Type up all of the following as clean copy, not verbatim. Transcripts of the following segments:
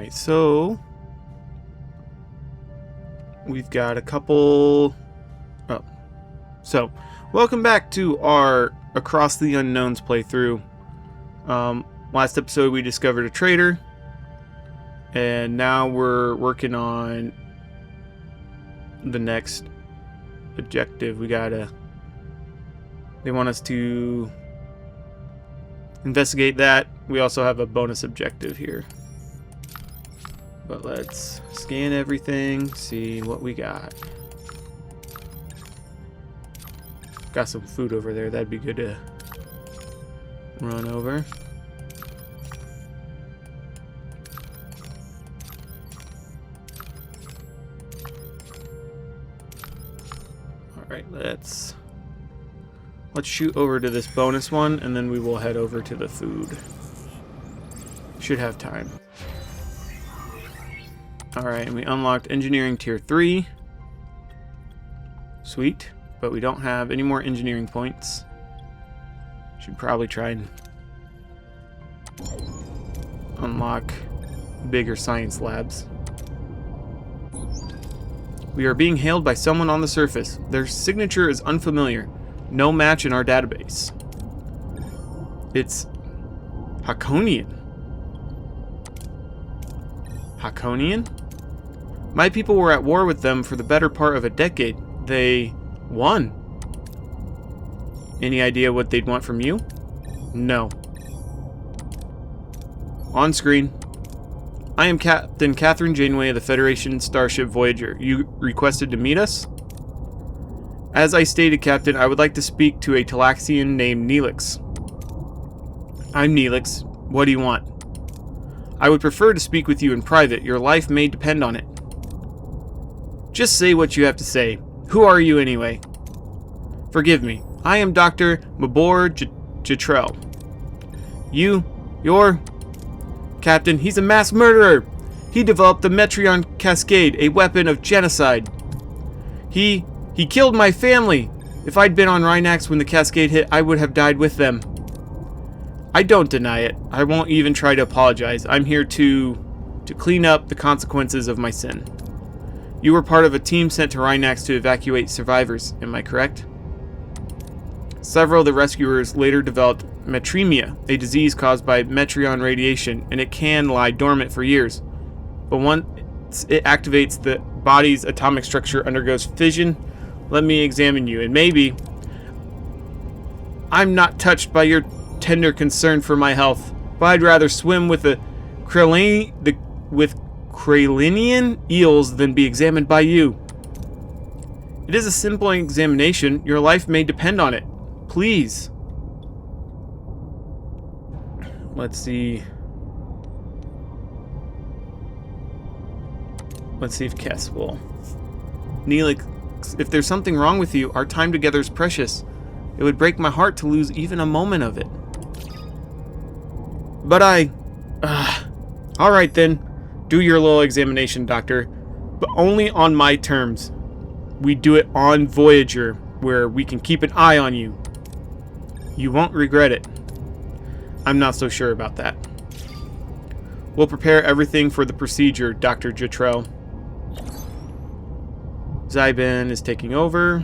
Alright, so we've got a couple... Oh. So, welcome back to our Across the Unknowns playthrough. Last episode we discovered a traitor, and now we're working on the next objective. They want us to investigate that. We also have a bonus objective here. But let's scan everything, see what we got. Got some food over there. That'd be good to run over. Alright, let's shoot over to this bonus one, and then we will head over to the food. Should have time. Alright, and we unlocked Engineering Tier 3. Sweet. But we don't have any more engineering points. Should probably try and unlock bigger science labs. We are being hailed by someone on the surface. Their signature is unfamiliar. No match in our database. It's Hakonian. Hakonian? My people were at war with them for the better part of a decade. They won. Any idea what they'd want from you? No. On screen. I am Captain Catherine Janeway of the Federation Starship Voyager. You requested to meet us? As I stated, Captain, I would like to speak to a Talaxian named Neelix. I'm Neelix. What do you want? I would prefer to speak with you in private. Your life may depend on it. Just say what you have to say. Who are you anyway? Forgive me. I am Dr. Mabor Jetrel. You're... Captain, he's a mass murderer! He developed the Metreon Cascade, a weapon of genocide. He killed my family! If I'd been on Rhinax when the Cascade hit, I would have died with them. I don't deny it. I won't even try to apologize. I'm here to clean up the consequences of my sin. You were part of a team sent to Rhinax to evacuate survivors, am I correct? Several of the rescuers later developed metremia, a disease caused by Metreon radiation, and it can lie dormant for years. But once it activates, the body's atomic structure undergoes fission. Let me examine you, and maybe... I'm not touched by your tender concern for my health, but I'd rather swim with Kralinian eels than be examined by you. It is a simple examination. Your life may depend on it. Please. Let's see. Let's see if Kess will. Neelix, if there's something wrong with you, our time together is precious. It would break my heart to lose even a moment of it. But alright then. Do your little examination, Doctor. But only on my terms. We do it on Voyager, where we can keep an eye on you. You won't regret it. I'm not so sure about that. We'll prepare everything for the procedure, Dr. Jetrel. Zyben is taking over.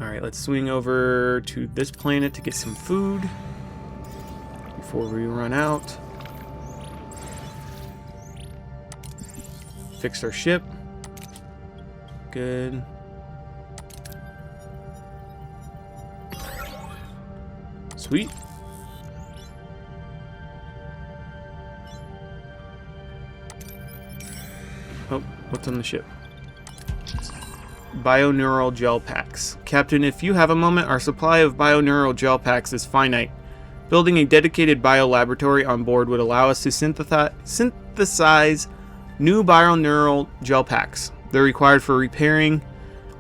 Alright, let's swing over to this planet to get some food before we run out. Fixed our ship. Good. Sweet. Oh, what's on the ship? Bioneural gel packs. Captain, if you have a moment, our supply of bioneural gel packs is finite. Building a dedicated biolaboratory on board would allow us to synthesize new bioneural gel packs. They're required for repairing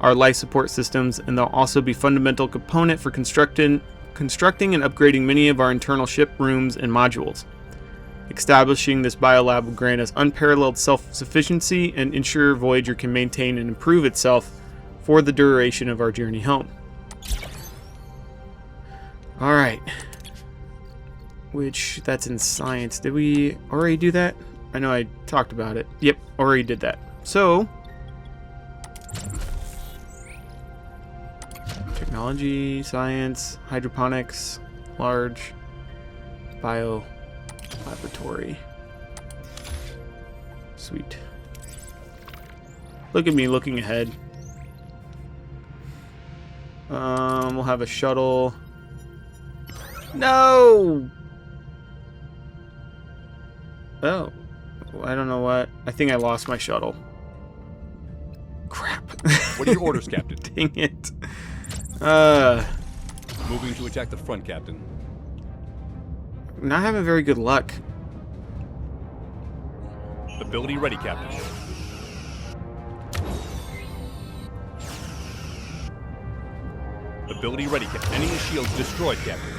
our life support systems, and they'll also be a fundamental component for constructing and upgrading many of our internal ship rooms and modules. Establishing this biolab will grant us unparalleled self-sufficiency and ensure Voyager can maintain and improve itself for the duration of our journey home. Alright. which that's in science. Did we already do that? I know I talked about it. Yep, already did that. So, technology, science, hydroponics, large, bio, laboratory. Sweet. Look at me looking ahead. We'll have a shuttle. No! Oh. I don't know what. I think I lost my shuttle. Crap. What are your orders, Captain? Dang it. Moving to attack the front, Captain. Not having very good luck. Ability ready, Captain. Ability ready, Captain. Enemy shields destroyed, Captain.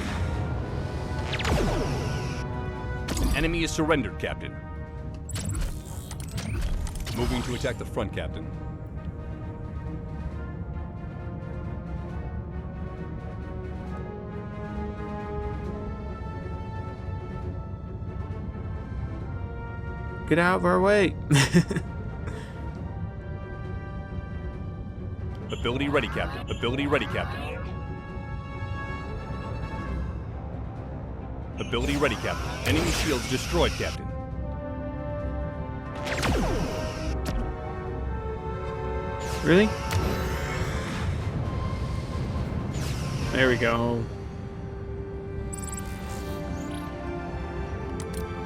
An enemy is surrendered, Captain. Moving to attack the front, Captain. Get out of our way. Ability ready, Captain. Ability ready, Captain. Ability ready, Captain. Enemy shields destroyed, Captain. Really? There we go.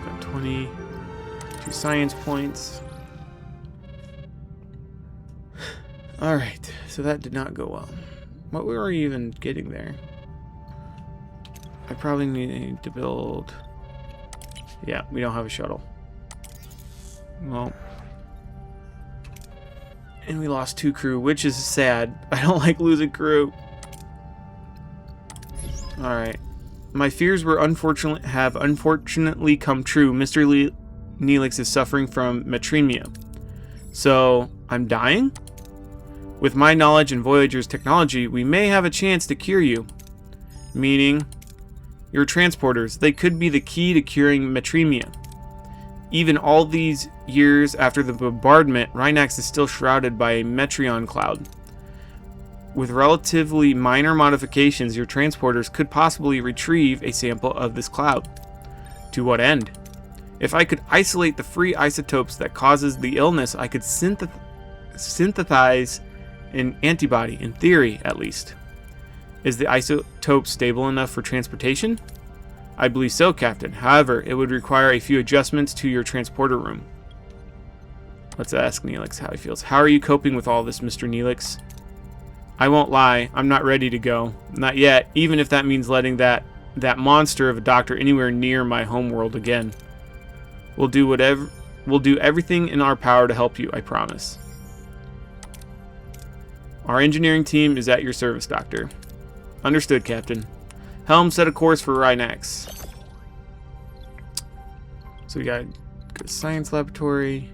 Got 22 science points. Alright, so that did not go well. What were we even getting there? I probably need to build... Yeah, we don't have a shuttle. Well... And we lost 2 crew, which is sad. I don't like losing crew. Alright. My fears were have unfortunately come true. Mr. Neelix is suffering from metremia. So, I'm dying? With my knowledge and Voyager's technology, we may have a chance to cure you. Meaning, your transporters. They could be the key to curing metremia. Even all these years after the bombardment, Rhinax is still shrouded by a Metreon cloud. With relatively minor modifications, your transporters could possibly retrieve a sample of this cloud. To what end? If I could isolate the free isotopes that causes the illness, I could synthesize an antibody, in theory at least. Is the isotope stable enough for transportation? I believe so, Captain. However, it would require a few adjustments to your transporter room. Let's ask Neelix how he feels. How are you coping with all this, Mr. Neelix? I won't lie, I'm not ready to go. Not yet, even if that means letting that monster of a doctor anywhere near my homeworld again. We'll do everything in our power to help you, I promise. Our engineering team is at your service, Doctor. Understood, Captain. Helm, set a course for Rhinax. So we got go to science laboratory.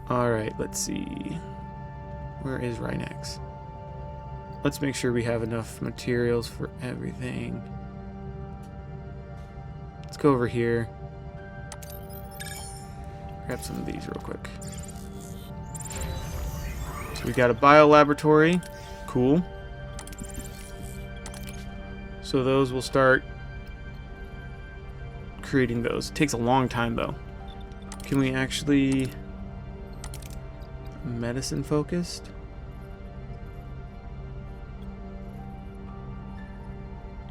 Alright, let's see. Where is Rhinax? Let's make sure we have enough materials for everything. Let's go over here. Grab some of these real quick. So we got a bio laboratory. Cool. So those will start creating those. It takes a long time though. Can we actually... medicine focused?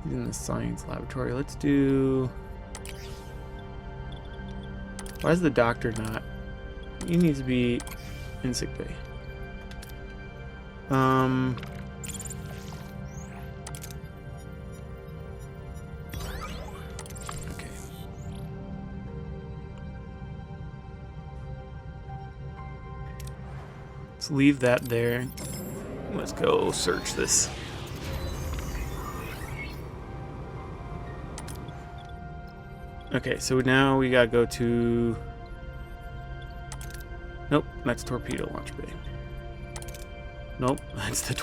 In the science laboratory. Let's do... Why is the doctor not? He needs to be in sick bay. Okay. Let's leave that there. Let's go search this. Okay, so now we gotta go to... Nope, that's torpedo launch bay. Nope, that's the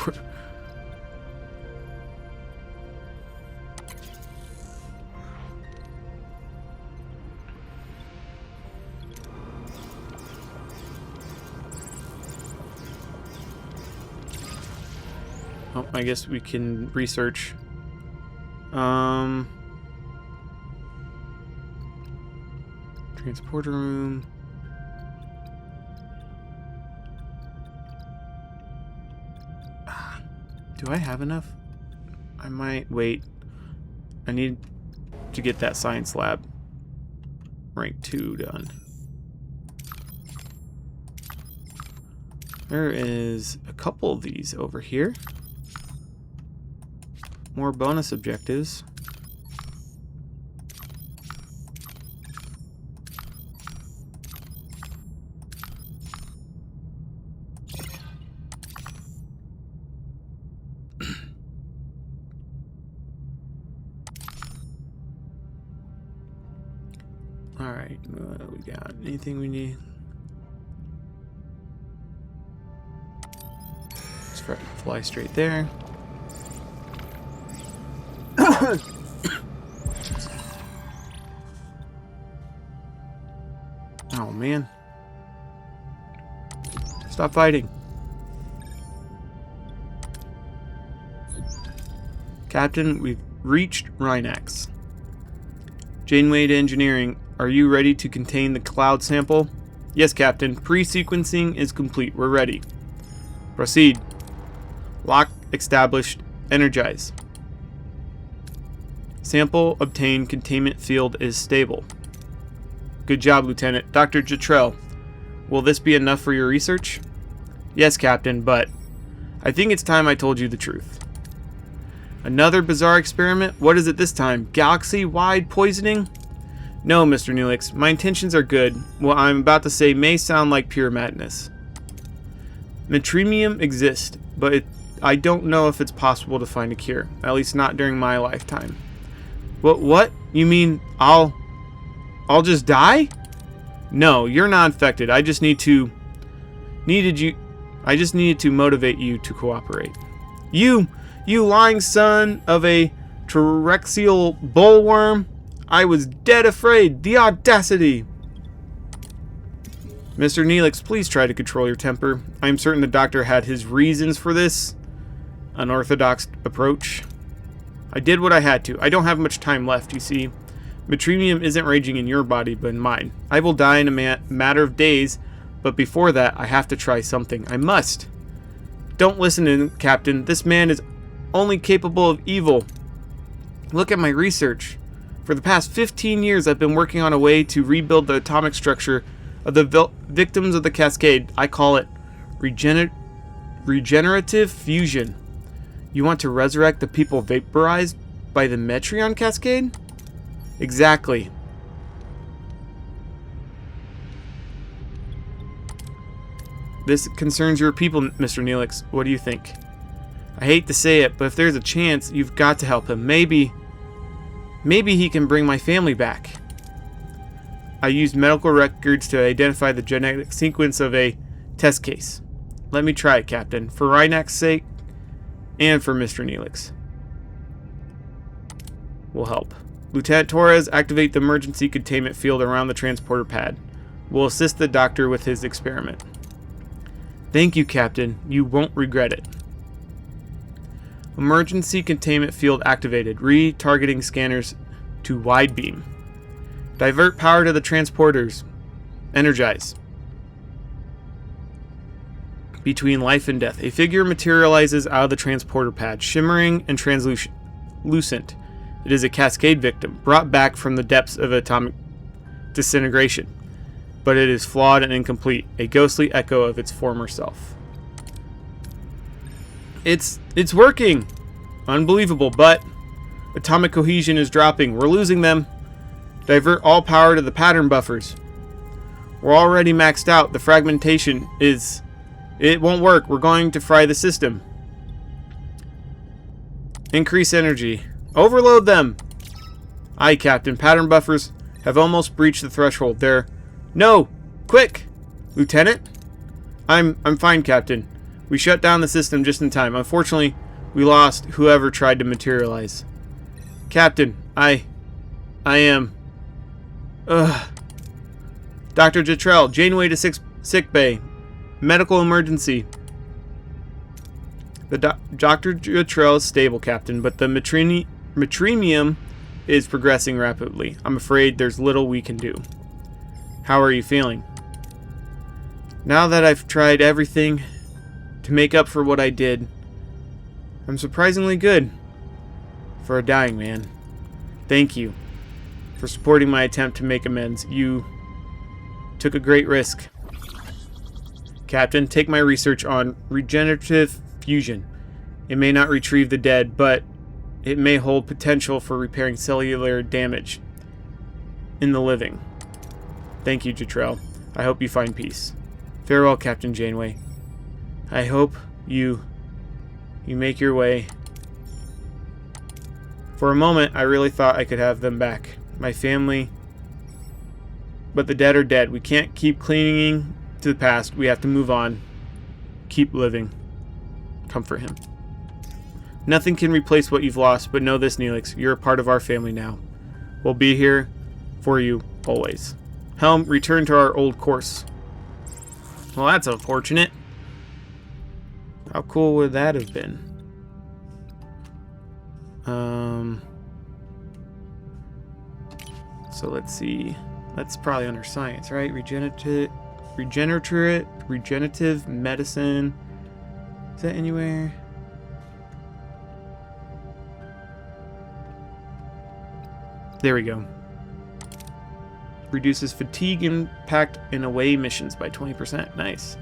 Oh, I guess we can research. Transporter room. Do I have enough? I might wait. I need to get that science lab rank 2 done. There is a couple of these over here. More bonus objectives. Alright, what we got? Anything we need? Let's fly straight there. Oh man. Stop fighting. Captain, we've reached Rhinax. Janeway to Engineering, are you ready to contain the cloud sample? Yes, Captain. Pre-sequencing is complete. We're ready. Proceed. Lock established. Energize. Sample obtained. Containment field is stable. Good job, Lieutenant. Dr. Jetrel, will this be enough for your research? Yes, Captain, but I think it's time I told you the truth. Another bizarre experiment? What is it this time? Galaxy-wide poisoning? No, Mr. Neelix. My intentions are good. What I'm about to say may sound like pure madness. Metremium exists, but I don't know if it's possible to find a cure. At least not during my lifetime. What? You mean I'll just die? No, you're not infected. I just needed to motivate you to cooperate. You lying son of a Tyrexial bullworm. I was dead afraid. The audacity. Mr. Neelix, please try to control your temper. I am certain the doctor had his reasons for this unorthodox approach. I did what I had to. I don't have much time left, you see. Metremium isn't raging in your body, but in mine. I will die in a matter of days, but before that, I have to try something. I must. Don't listen to him, Captain. This man is only capable of evil. Look at my research. For the past 15 years, I've been working on a way to rebuild the atomic structure of the victims of the Cascade. I call it regenerative fusion. You want to resurrect the people vaporized by the Metreon Cascade? Exactly. This concerns your people, Mr. Neelix. What do you think? I hate to say it, but if there's a chance, you've got to help him. Maybe he can bring my family back. I used medical records to identify the genetic sequence of a test case. Let me try it, Captain, for Rhinax's sake and for Mr. Neelix. Will help. Lieutenant Torres, activate the emergency containment field around the transporter pad. We'll assist the doctor with his experiment. Thank you, Captain. You won't regret it. Emergency containment field activated. Re-targeting scanners to wide beam. Divert power to the transporters. Energize. Between life and death, a figure materializes out of the transporter pad, shimmering and translucent. It is a Cascade victim, brought back from the depths of atomic disintegration. But it is flawed and incomplete, a ghostly echo of its former self. It's working! Unbelievable, but atomic cohesion is dropping. We're losing them. Divert all power to the pattern buffers. We're already maxed out. The fragmentation is... It won't work. We're going to fry the system. Increase energy. Overload them! Aye, Captain. Pattern buffers have almost breached the threshold. They're... No! Quick! Lieutenant? I'm fine, Captain. We shut down the system just in time. Unfortunately, we lost whoever tried to materialize. Captain, I am... Dr. Jetrel, Janeway to sick bay. Medical emergency. Dr. Jutrell is stable, Captain, but the Metremium is progressing rapidly. I'm afraid there's little we can do. How are you feeling? Now that I've tried everything to make up for what I did, I'm surprisingly good for a dying man. Thank you for supporting my attempt to make amends. You took a great risk. Captain, take my research on regenerative fusion. It may not retrieve the dead, but it may hold potential for repairing cellular damage in the living. Thank you, Jutrell. I hope you find peace. Farewell, Captain Janeway. I hope you make your way. For a moment, I really thought I could have them back. My family. But the dead are dead. We can't keep clinging to the past. We have to move on. Keep living. Comfort him. Nothing can replace what you've lost, but know this, Neelix. You're a part of our family now. We'll be here for you always. Helm, return to our old course. Well, that's unfortunate. How cool would that have been? So let's see. That's probably under science, right? Regenerative medicine. Is that anywhere? There we go. Reduces fatigue impact in away missions by 20%. Nice.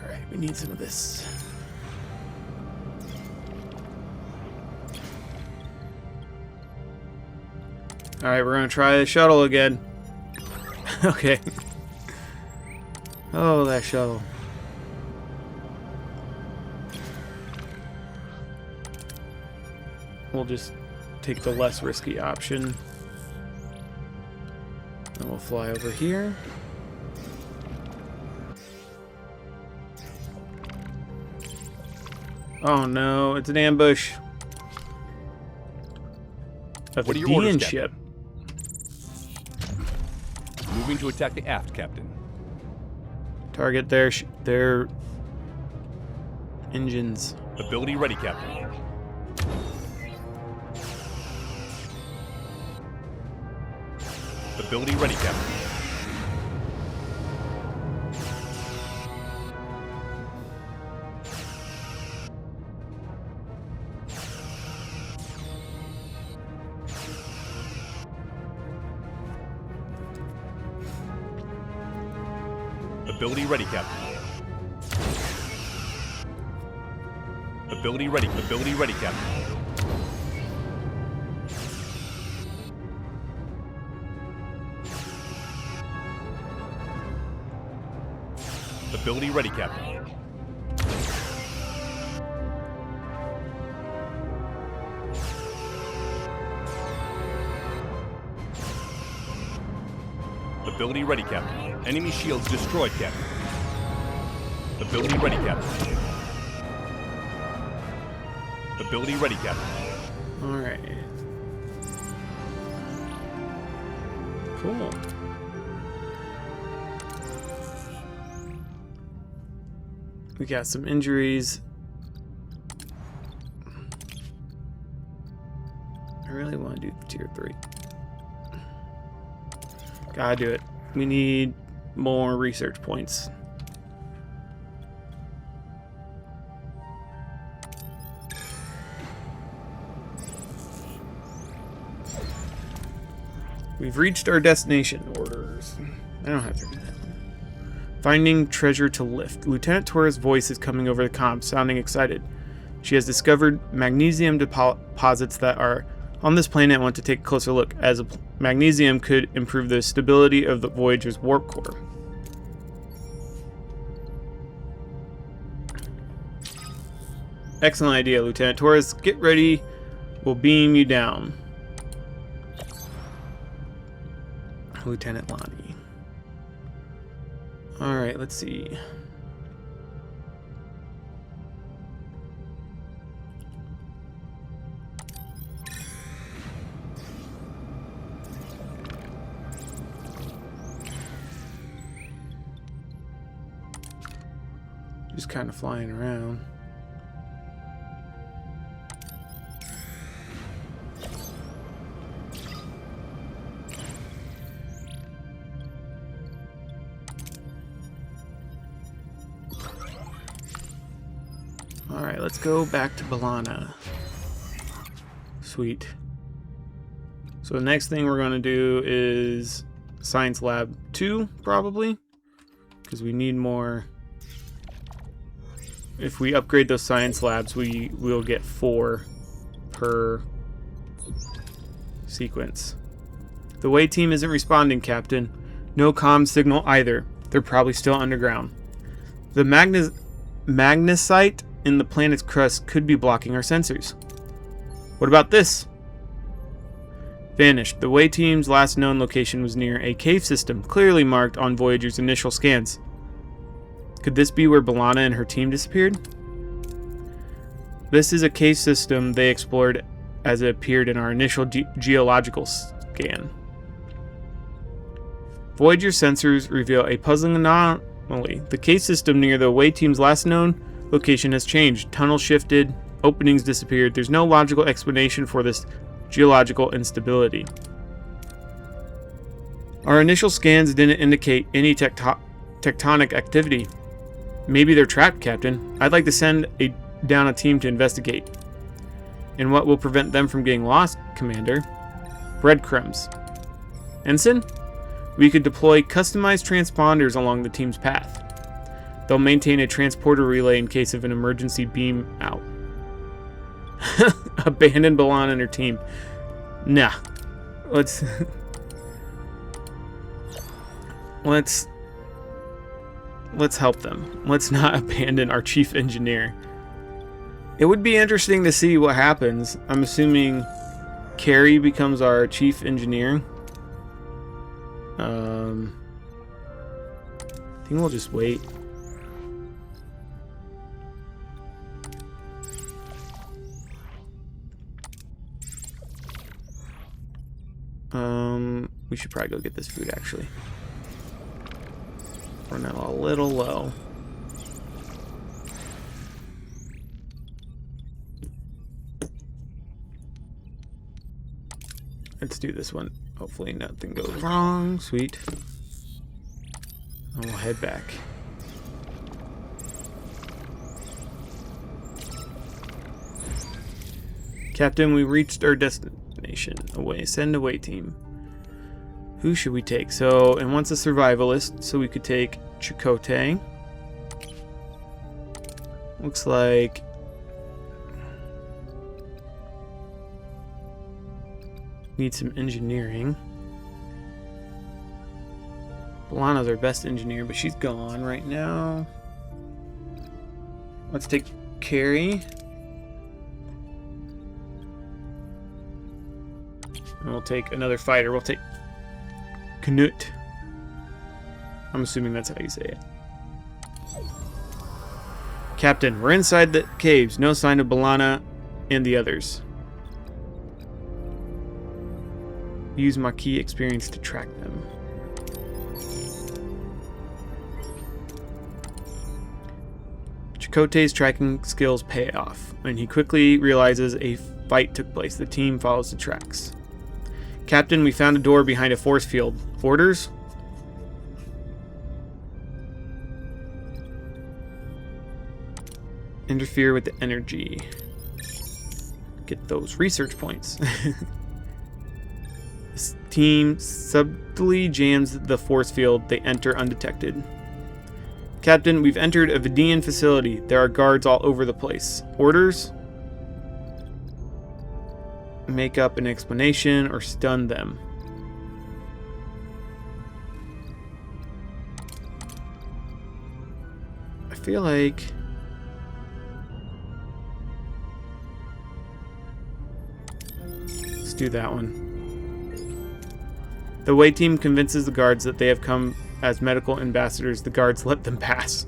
Alright, we need some of this. Alright, we're gonna try the shuttle again. Okay. Oh, that shuttle. We'll just take the less risky option. And we'll fly over here. Oh no, it's an ambush. Of What the are your orders, DN ship. Moving to attack the aft, Captain. Target their engines. Ability ready, Captain. Ability ready, Captain. Ability ready, Captain. Ability ready. Ability ready, Captain. Ability ready, Captain. Ability ready, Captain. Enemy shields destroyed, Captain. Ability ready, Captain. Ability ready, Captain. Alright. Cool. We got some injuries. I really want to do tier 3. Gotta do it. We need more research points. We've reached our destination. Orders. I don't have to read that. Finding treasure to lift. Lieutenant Torres' voice is coming over the comms, sounding excited. She has discovered magnesium deposits that are on this planet and want to take a closer look, as magnesium could improve the stability of the Voyager's warp core. Excellent idea, Lieutenant Torres. Get ready. We'll beam you down. Lieutenant Lonnie. Alright, let's see. She's kind of flying around. Alright, let's go back to B'Elanna. Sweet. So the next thing we're going to do is Science Lab 2, probably. Because we need more. If we upgrade those science labs, we will get 4 per sequence. The Wei team isn't responding, Captain. No comm signal either. They're probably still underground. The magnesite in the planet's crust could be blocking our sensors. What about this? Vanished. The Wei team's last known location was near a cave system, clearly marked on Voyager's initial scans. Could this be where B'Elanna and her team disappeared? This is a cave system they explored as it appeared in our initial geological scan. Voyager sensors reveal a puzzling anomaly. The cave system near the Wei team's last known location has changed. Tunnels shifted, openings disappeared. There's no logical explanation for this geological instability. Our initial scans didn't indicate any tectonic activity. Maybe they're trapped, Captain. I'd like to send down a team to investigate. And what will prevent them from getting lost, Commander? Breadcrumbs. Ensign? We could deploy customized transponders along the team's path. They'll maintain a transporter relay in case of an emergency beam out. Abandon B'Elanna and her team. Nah. Let's help them. Let's not abandon our chief engineer. It would be interesting to see what happens. I'm assuming Carrie becomes our chief engineer. I think we'll just wait. We should probably go get this food, actually. Running a little low. Let's do this one. Hopefully nothing goes wrong. Sweet. And we'll head back. Captain, we reached our destination. Send away team. Who should we take? So, and once a survivalist, so we could take Chakotay. Looks like need some engineering. B'Elanna's our best engineer, but she's gone right now. Let's take Carrie. And we'll take another fighter. We'll take Knut. I'm assuming that's how you say it. Captain, we're inside the caves. No sign of B'Elanna and the others. Use my key experience to track them. Chakotay's tracking skills pay off, and he quickly realizes a fight took place. The team follows the tracks. Captain, we found a door behind a force field. Orders? Interfere with the energy. Get those research points. This team subtly jams the force field. They enter undetected. Captain, we've entered a Vidian facility. There are guards all over the place. Orders? Make up an explanation or stun them. I feel like let's do that one. The Wei team convinces the guards that they have come as medical ambassadors. The guards let them pass.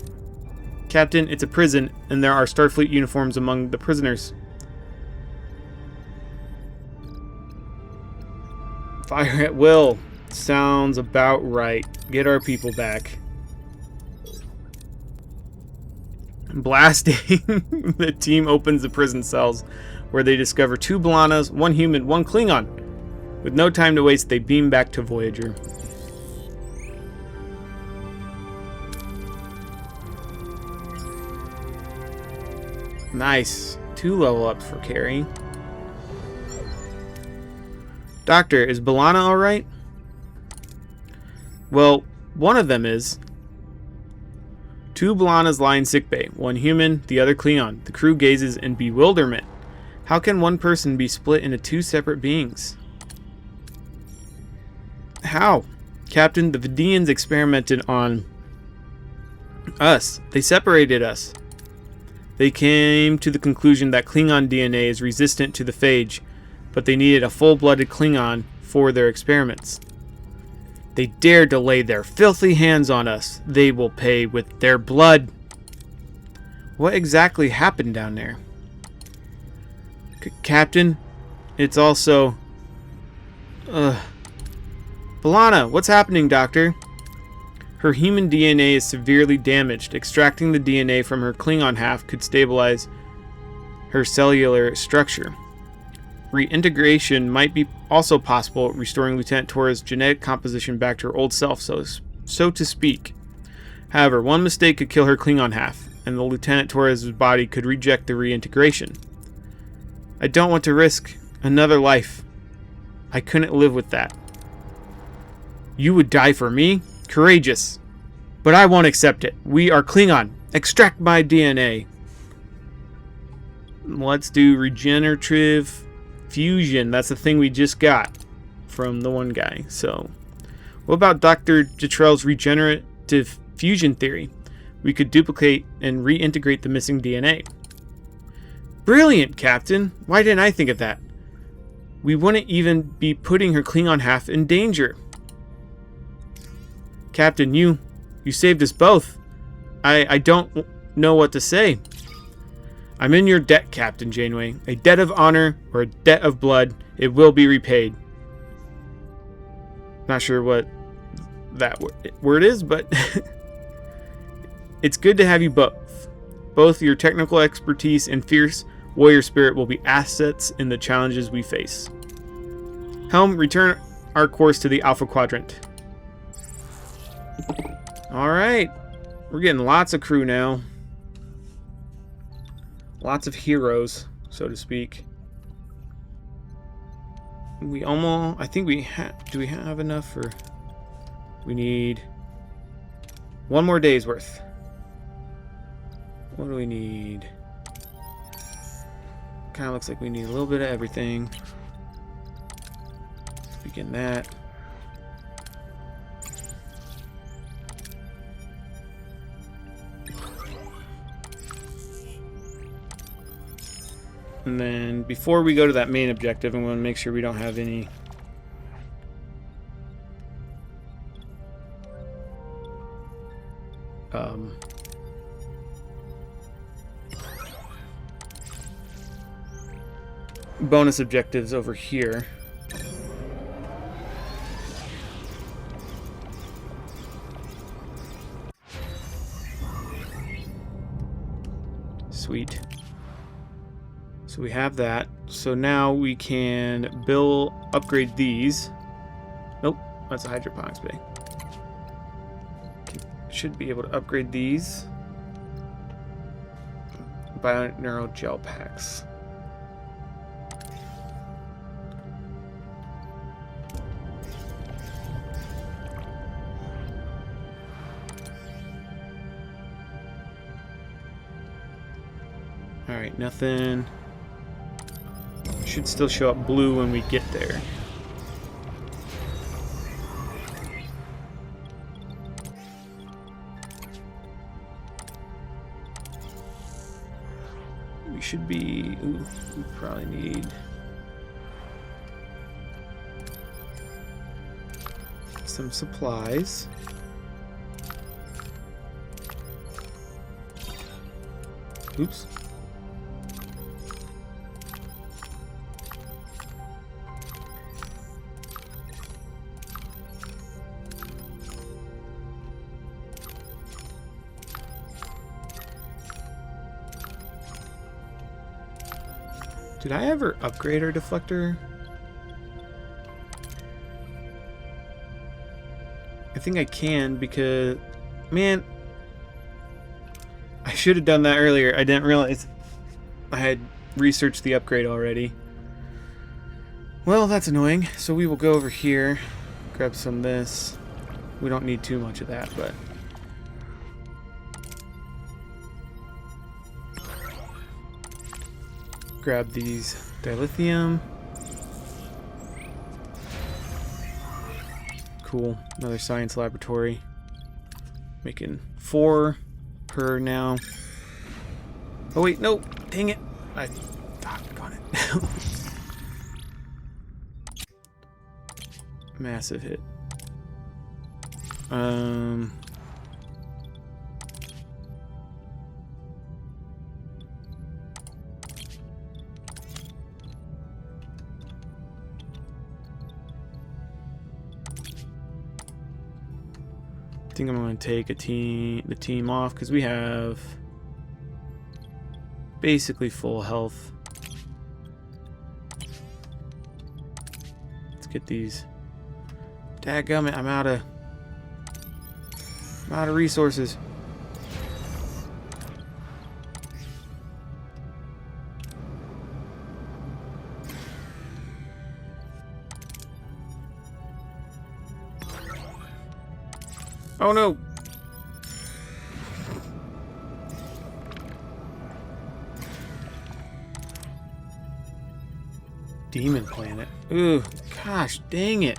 Captain, it's a prison, and there are Starfleet uniforms among the prisoners. Fire at will. Sounds about right. Get our people back. Blasting. The team opens the prison cells, where they discover 2 B'Elannas, 1 human, 1 Klingon. With no time to waste, they beam back to Voyager. Nice. 2 level ups for Carrie. Doctor, is B'Elanna alright? Well, one of them is. 2 B'Elannas lie in sickbay. 1 human, the other Klingon. The crew gazes in bewilderment. How can one person be split into 2 separate beings? How? Captain, the Vidians experimented on us. They separated us. They came to the conclusion that Klingon DNA is resistant to the phage, but they needed a full-blooded Klingon for their experiments. They dared to lay their filthy hands on us. They will pay with their blood. What exactly happened down there? Captain, it's also... B'Elanna, what's happening, Doctor? Her human DNA is severely damaged. Extracting the DNA from her Klingon half could stabilize her cellular structure. Reintegration might be also possible, restoring Lieutenant Torres' genetic composition back to her old self, so to speak. However, one mistake could kill her Klingon half, and the Lieutenant Torres' body could reject the reintegration. I don't want to risk another life. I couldn't live with that. You would die for me? Courageous. But I won't accept it. We are Klingon. Extract my DNA. Let's do regenerative fusion. That's the thing we just got from the one guy. So, what about Dr. Jetrell's regenerative fusion theory? We could duplicate and reintegrate the missing DNA. Brilliant, Captain. Why didn't I think of that? We wouldn't even be putting her Klingon half in danger. Captain, you saved us both. I don't know what to say. I'm in your debt, Captain Janeway. A debt of honor or a debt of blood. It will be repaid. Not sure what that word is, but it's good to have you both. Both your technical expertise and fierce warrior spirit will be assets in the challenges we face. Helm, return our course to the Alpha Quadrant. Alright. We're getting lots of crew now. Lots of heroes, so to speak. We almost... I think we have... Do we have enough for... We need... 1 more day's worth. What do we need? Kind of looks like we need a little bit of everything. Let's begin that. And then before we go to that main objective, I'm going to make sure we don't have any bonus objectives over here. Sweet. So we have that. So now we can upgrade these. Nope, that's a hydroponics bay. Should be able to upgrade these. Bioneural gel packs. Alright, nothing. Should still show up blue when we get there. We should be... Ooh, we probably need... some supplies. Oops. Did I ever upgrade our deflector? I think I can because, man, I should have done that earlier. I didn't realize I had researched the upgrade already. Well, that's annoying. So we will go over here, grab some of this. We don't need too much of that, but... grab these dilithium. Cool. Another science laboratory. Making 4 per now. Oh wait, no! Dang it! I got it. Massive hit. I think I'm going to take the team off because we have basically full health. Let's get these. Dadgummit, I'm out of resources. Oh no! Demon planet. Ooh, gosh, dang it.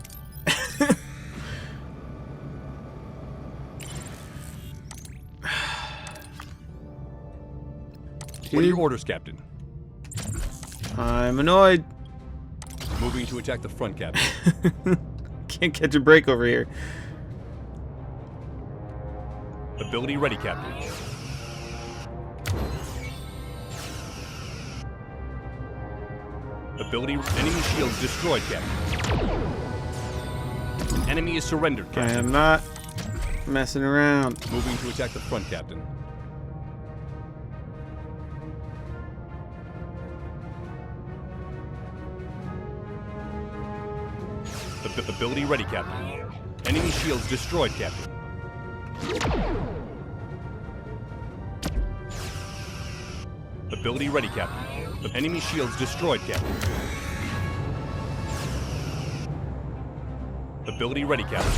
What are your orders, Captain? I'm annoyed. Moving to attack the front, Captain. Can't catch a break over here. Ability ready, Captain. Ability enemy shields destroyed, Captain. Enemy is surrendered, I Captain. am not messing around. Moving to attack the front, Captain. Ability ready, Captain. Enemy shields destroyed, Captain. Ability ready, Captain. The enemy shields destroyed, Captain. Ability ready, Captain.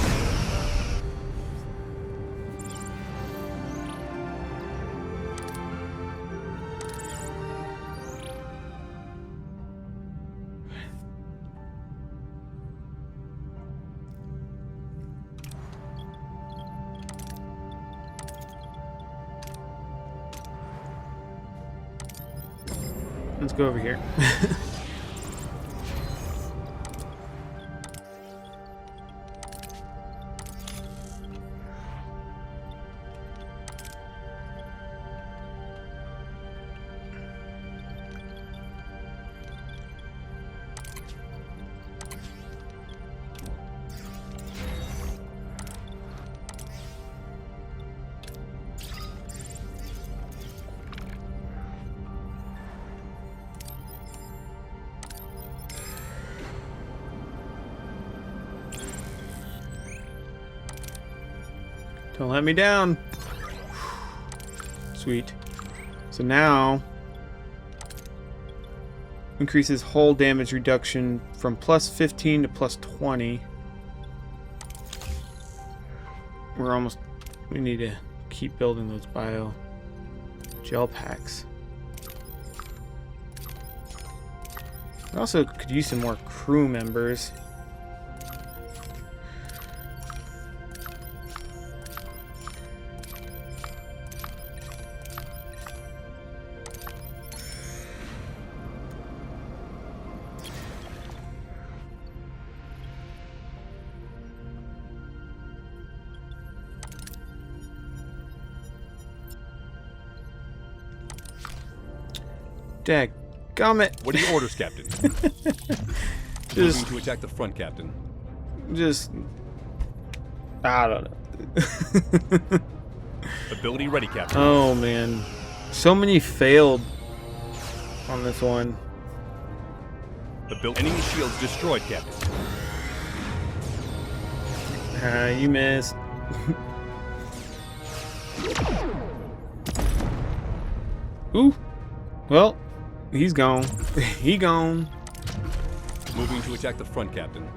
Let's go over here. Don't let me down. Sweet. So now increases hull damage reduction from plus 15 to plus 20. We're almost... we need to keep building those bio gel packs. We also could use some more crew members. Dadgummit. What are your orders, Captain? Moving to attack the front, Captain. Just... I don't know. Ability ready, Captain. Oh man, so many failed on this one. Enemy shields destroyed, Captain. You missed. Ooh. Well, he's gone. He gone. Moving to attack the front, Captain.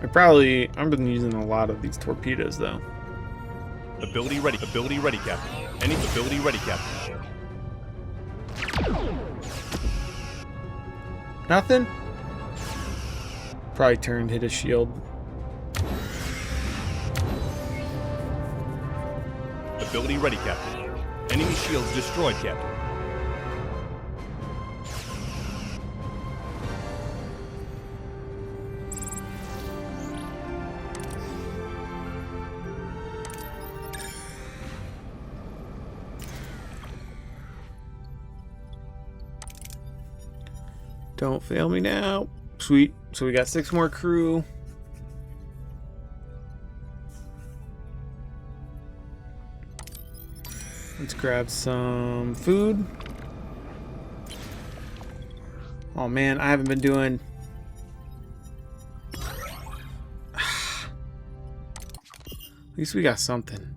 I've been using a lot of these torpedoes though. Ability ready, Captain. Any ability ready, Captain. Nothing? Probably turned, hit his shield. Ability ready, Captain. Enemy shields destroyed, Captain. Don't fail me now. Sweet. So we got 6 more crew. Let's grab some food. Oh man, I haven't been doing... At least we got something.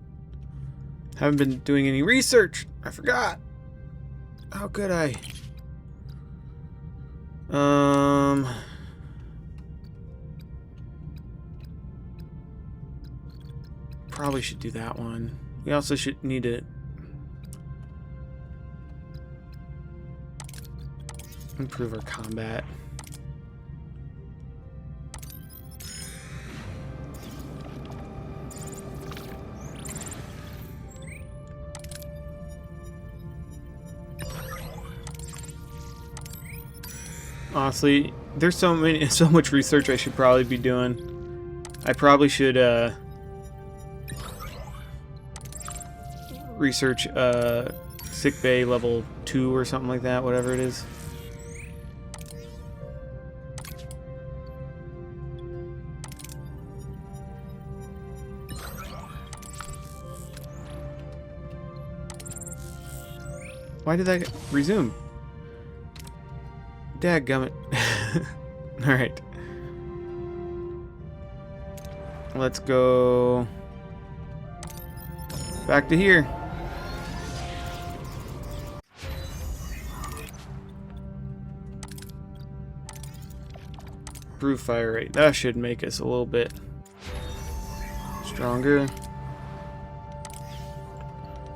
Haven't been doing any research. I forgot. How could I? Probably should do that one. We also should need to improve our combat. Honestly, there's so much research I should probably be doing. I probably should research sick bay level 2 or something like that, whatever it is. Why did that resume? Dadgummit. Alright. Let's go back to here. Improve fire rate. That should make us a little bit stronger.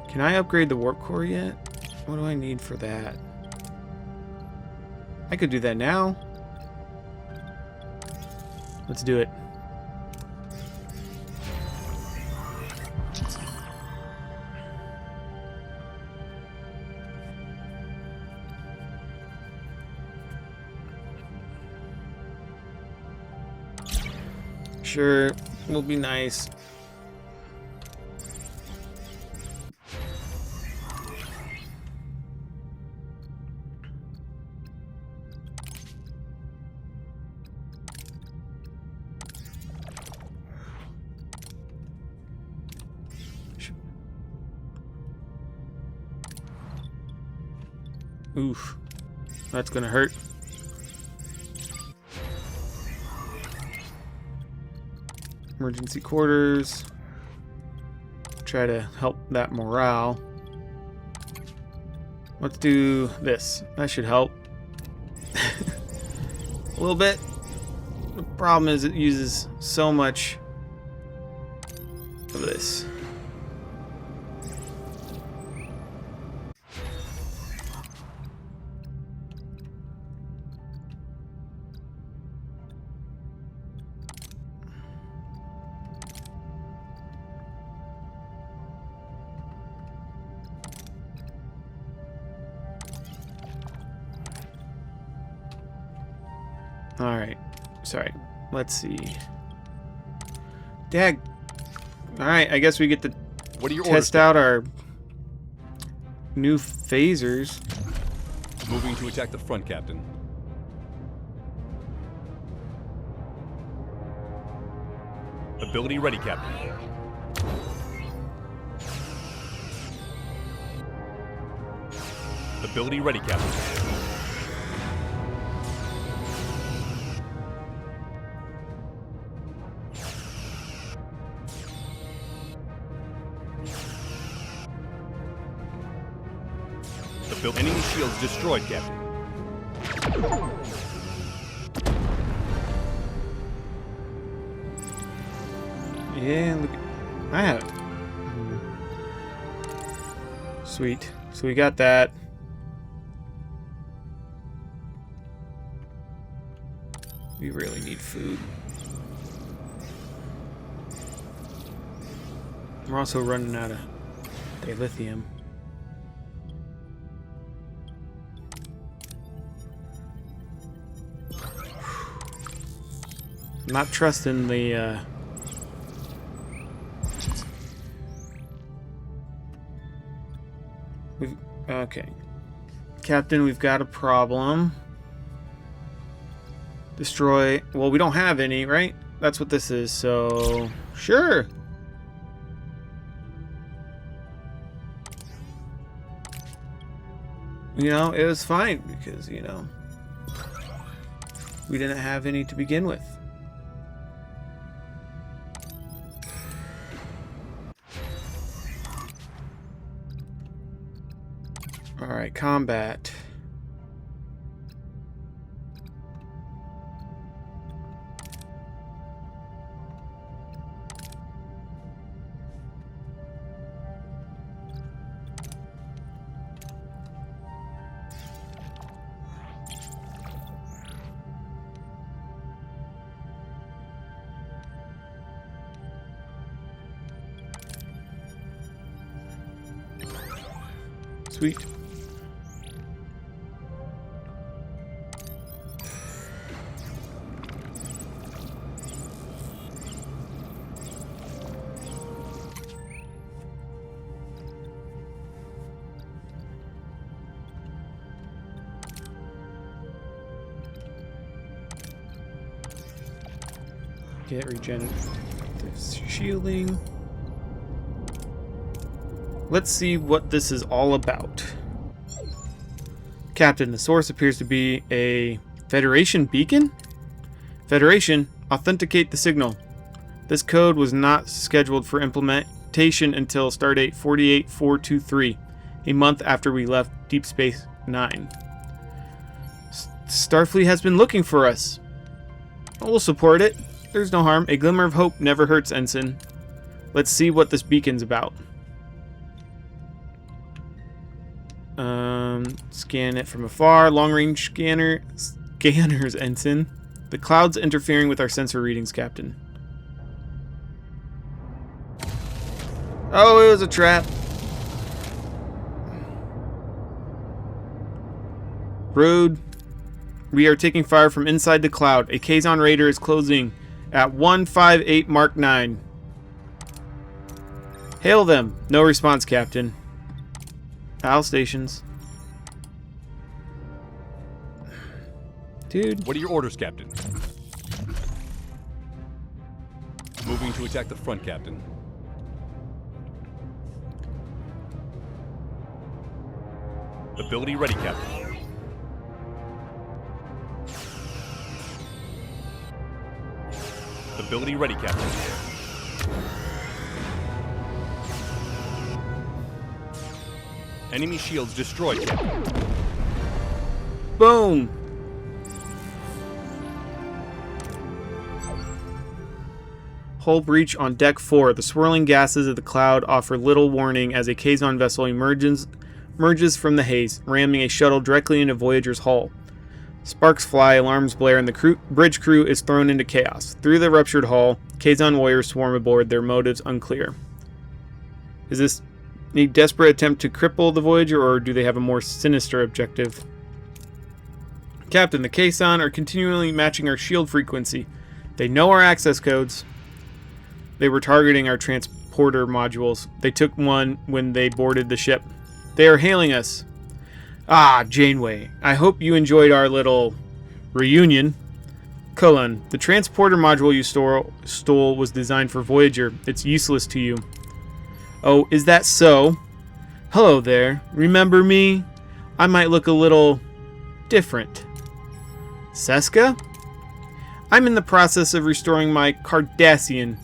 Can I upgrade the warp core yet? What do I need for that? I could do that now. Let's do it. Sure, will be nice. Oof, that's gonna hurt. Emergency quarters. Try to help that morale. Let's do this. That should help. A little bit. The problem is it uses so much of this. Alright. Sorry. Let's see. Dag. Alright, I guess we get to What are your test orders? out our new phasers. Moving to attack the front, Captain. Ability ready, Captain. Ability ready, Captain. Enemy shields destroyed, Captain. Yeah, look. I have it. Sweet. So we got that. We really need food. We're also running out of dilithium. I'm not trusting the okay. Captain, we've got a problem. Destroy. Well, we don't have any, right? That's what this is, so sure. You know, it was fine because, you know, we didn't have any to begin with. Alright, combat. Sweet. Get regenerative shielding. Let's see what this is all about. Captain, the source appears to be a Federation beacon? Federation, authenticate the signal. This code was not scheduled for implementation until stardate 48423, a month after we left Deep Space Nine. Starfleet has been looking for us. We'll support it. There's no harm. A glimmer of hope never hurts, Ensign. Let's see what this beacon's about. Scan it from afar. Long-range scanners, Ensign. The cloud's interfering with our sensor readings, Captain. Oh, it was a trap. Road. We are taking fire from inside the cloud. A Kazon raider is closing at 158 Mark 9. Hail them. No response, Captain. Al stations. Dude. What are your orders, Captain? Moving to attack the front, Captain. Ability ready, Captain. Ability ready, Captain. Enemy shields destroyed, Captain. Boom. Hull breach on deck 4. The swirling gases of the cloud offer little warning as a Kazon vessel emerges from the haze, ramming a shuttle directly into Voyager's hull. Sparks fly, alarms blare, and the bridge crew is thrown into chaos. Through the ruptured hull, Kazon warriors swarm aboard, their motives unclear. Is this a desperate attempt to cripple the Voyager, or do they have a more sinister objective? Captain, the Kazon are continually matching our shield frequency. They know our access codes. They were targeting our transporter modules. They took one when they boarded the ship. They are hailing us. Ah, Janeway. I hope you enjoyed our little reunion. Cullen, the transporter module you stole was designed for Voyager. It's useless to you. Oh, is that so? Hello there. Remember me? I might look a little different. Seska? I'm in the process of restoring my Cardassian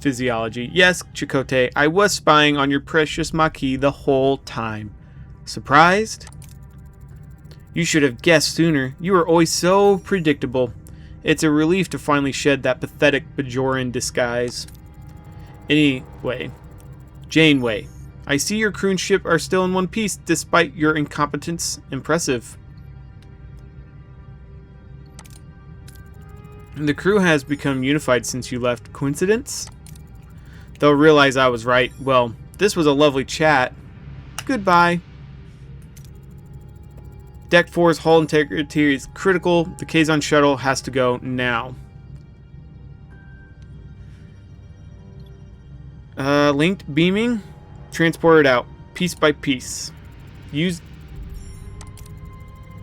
physiology. Yes, Chakotay, I was spying on your precious Maquis the whole time. Surprised? You should have guessed sooner. You were always so predictable. It's a relief to finally shed that pathetic Bajoran disguise. Anyway, Janeway, I see your crew and ship are still in one piece despite your incompetence. Impressive. The crew has become unified since you left. Coincidence? They'll realize I was right. Well, this was a lovely chat. Goodbye. Deck 4's hull integrity is critical. The Kazon shuttle has to go now. Linked beaming. Transport it out. Piece by piece. Use...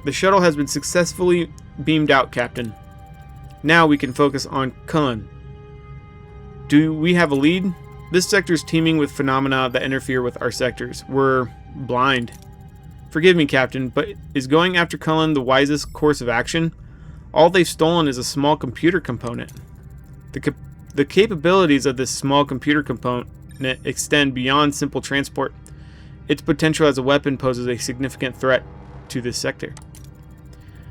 The shuttle has been successfully beamed out, Captain. Now we can focus on Kullen. Do we have a lead? This sector is teeming with phenomena that interfere with our sectors. We're blind. Forgive me, Captain, but is going after Kullen the wisest course of action? All they've stolen is a small computer component. The capabilities of this small computer component extend beyond simple transport. Its potential as a weapon poses a significant threat to this sector.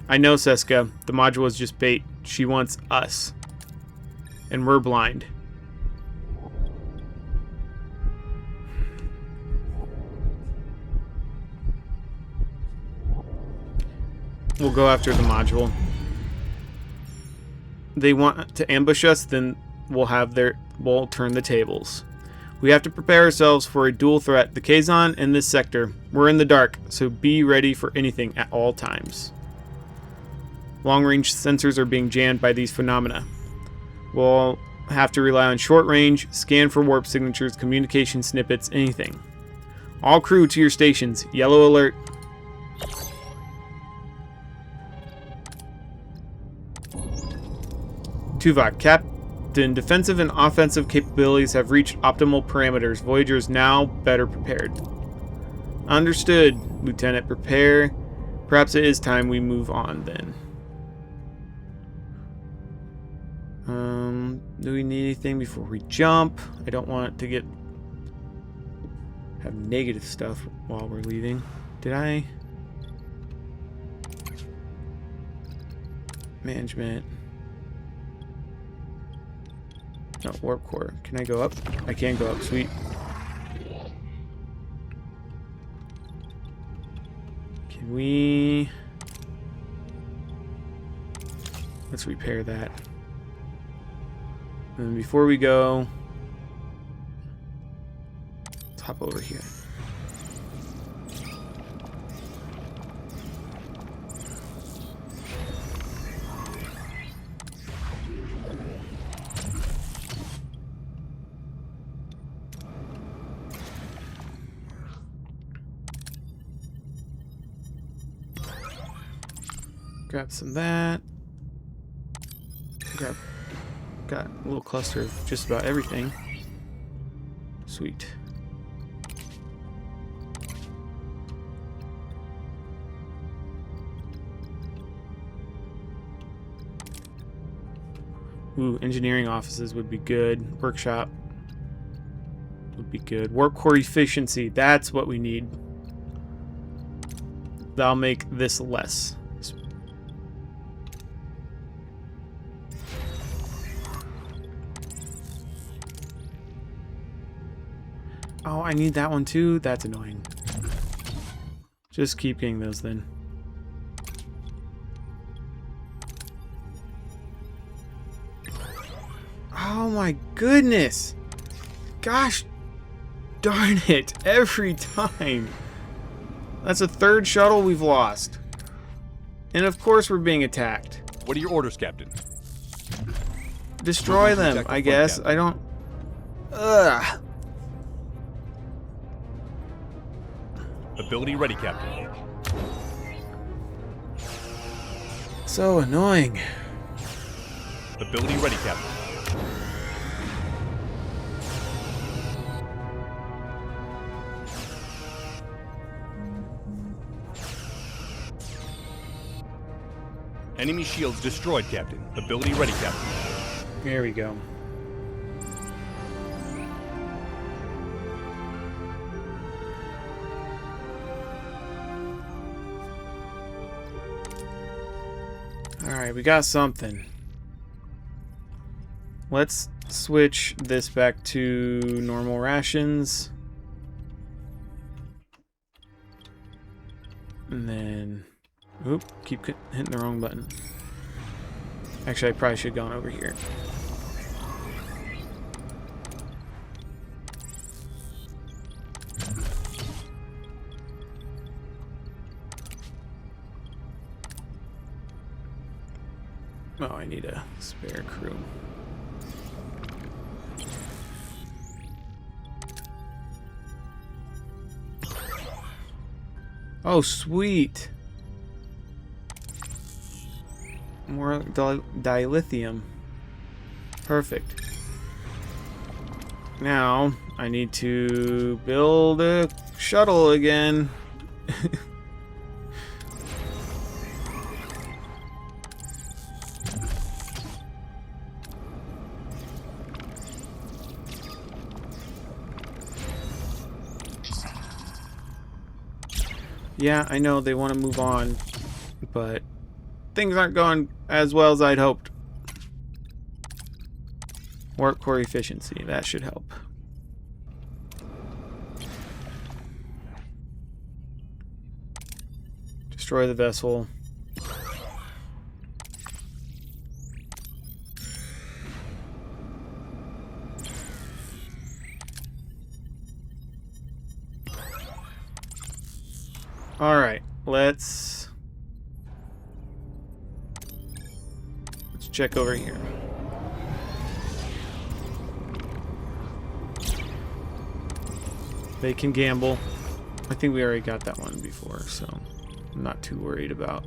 I know, Seska. The module is just bait. She wants us. And we're blind. We'll go after the module. They want to ambush us, then we'll turn the tables. We have to prepare ourselves for a dual threat, the Kazon and this sector. We're in the dark, so be ready for anything at all times. Long-range sensors are being jammed by these phenomena. We'll have to rely on short-range, scan for warp signatures, communication snippets, anything. All crew to your stations. Yellow alert. Tuvok, Captain, defensive and offensive capabilities have reached optimal parameters. Voyager is now better prepared. Understood, Lieutenant. Prepare. Perhaps it is time we move on then. Do we need anything before we jump? I don't want to have negative stuff while we're leaving. Did I? Management. No, warp core. Can I go up? I can go up. Sweet. Can we... Let's repair that. And before we go, let's hop over here. Grab some of that. Got a little cluster of just about everything. Sweet. Ooh, engineering offices would be good. Workshop would be good. Warp core efficiency, that's what we need. That'll make this less. Oh, I need that one too? That's annoying. Just keep getting those then. Oh my goodness! Gosh darn it, every time! That's a third shuttle we've lost. And of course we're being attacked. What are your orders, Captain? Destroy them, I guess. I don't... Ugh. Ability ready, Captain. So annoying. Ability ready, Captain. Enemy shields destroyed, Captain. Ability ready, Captain. There we go. Alright, we got something. Let's switch this back to normal rations. And then... Oop, keep hitting the wrong button. Actually, I probably should have gone over here. Oh, I need a spare crew. Oh, sweet. More dilithium. Perfect. Now, I need to build a shuttle again. Yeah, I know they want to move on, but things aren't going as well as I'd hoped. Warp core efficiency, that should help. Destroy the vessel. Alright, let's check over here. They can gamble. I think we already got that one before, so I'm not too worried about.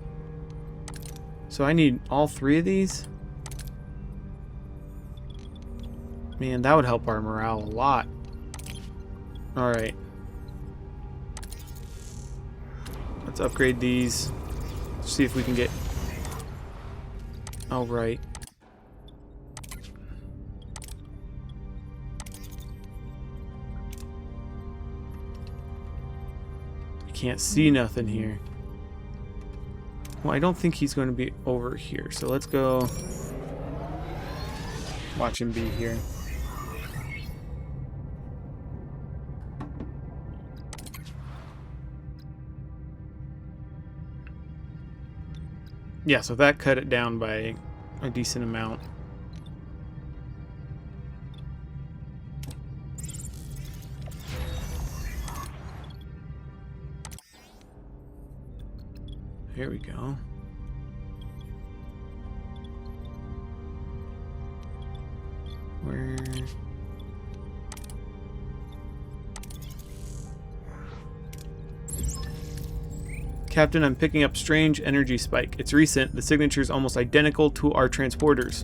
So I need all 3 of these? Man, that would help our morale a lot. Alright. Let's upgrade these. See if we can get... Oh, right. I can't see nothing here. Well, I don't think he's going to be over here. So let's go watch him be here. Yeah, so that cut it down by a decent amount. Here we go. Where... Captain, I'm picking up strange energy spike. It's recent. The signature is almost identical to our transporters.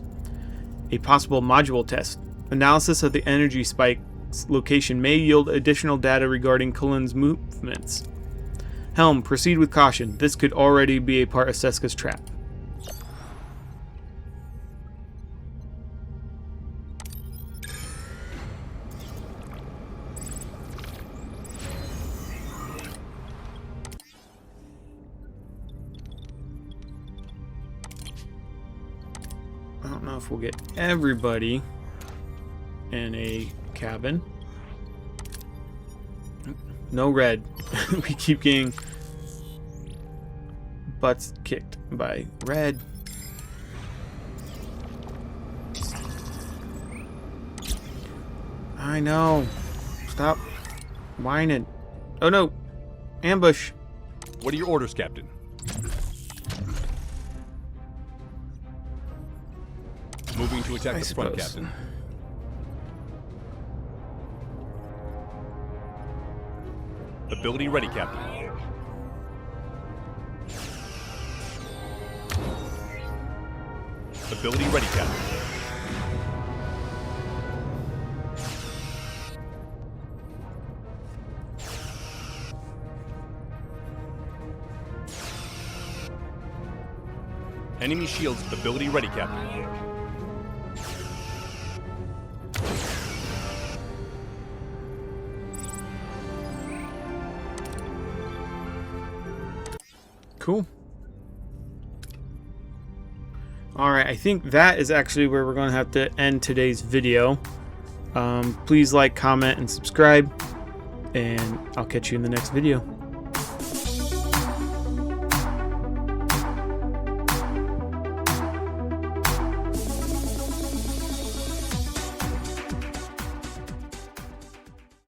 A possible module test. Analysis of the energy spike's location may yield additional data regarding Cullen's movements. Helm, proceed with caution. This could already be a part of Seska's trap. I don't know if we'll get everybody in a cabin. No red. We keep getting butts kicked by red. I know. Stop whining. Oh no. Ambush. What are your orders, Captain? Moving to attack the front, Captain. Ability ready, Captain. Ability ready, Captain. Enemy shields ability ready, Captain. Cool. Alright, I think that is actually where we're going to have to end today's video. Please like, comment, and subscribe. And I'll catch you in the next video.